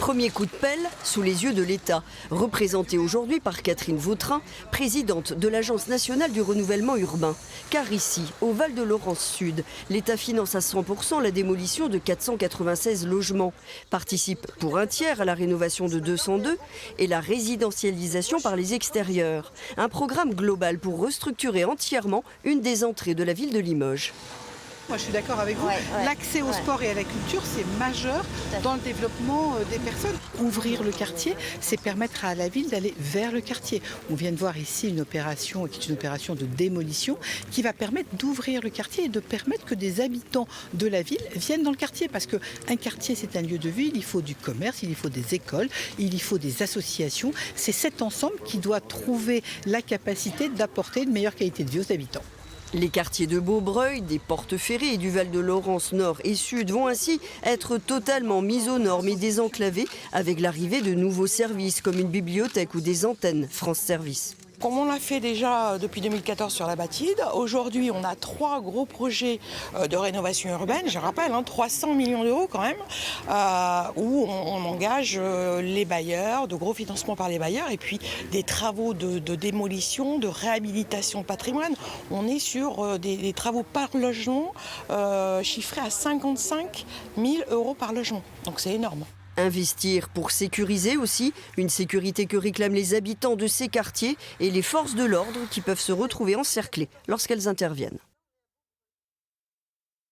Premier coup de pelle sous les yeux de l'État, représenté aujourd'hui par Catherine Vautrin, présidente de l'Agence nationale du renouvellement urbain. Car ici, au Val-de-Laurence Sud, l'État finance à 100% la démolition de 496 logements, participe pour un tiers à la rénovation de 202 et la résidentialisation par les extérieurs. Un programme global pour restructurer entièrement une des entrées de la ville de Limoges. Moi, je suis d'accord avec vous. L'accès au sport et à la culture, c'est majeur dans le développement des personnes. Ouvrir le quartier, c'est permettre à la ville d'aller vers le quartier. On vient de voir ici une opération qui est une opération de démolition qui va permettre d'ouvrir le quartier et de permettre que des habitants de la ville viennent dans le quartier. Parce qu'un quartier, c'est un lieu de vie, il faut du commerce, il faut des écoles, il y faut des associations. C'est cet ensemble qui doit trouver la capacité d'apporter une meilleure qualité de vie aux habitants. Les quartiers de Beaubreuil, des Portes Ferrées et du Val-de-Laurence Nord et Sud vont ainsi être totalement mis aux normes et désenclavés avec l'arrivée de nouveaux services comme une bibliothèque ou des antennes France Service. Comme on l'a fait déjà depuis 2014 sur la Batide, aujourd'hui on a 3 gros projets de rénovation urbaine, je rappelle, 300 millions d'euros quand même, où on engage les bailleurs, de gros financements par les bailleurs, et puis des travaux de démolition, de réhabilitation de patrimoine. On est sur des travaux par logement chiffrés à 55 000 euros par logement, donc c'est énorme. Investir pour sécuriser aussi, une sécurité que réclament les habitants de ces quartiers et les forces de l'ordre qui peuvent se retrouver encerclées lorsqu'elles interviennent.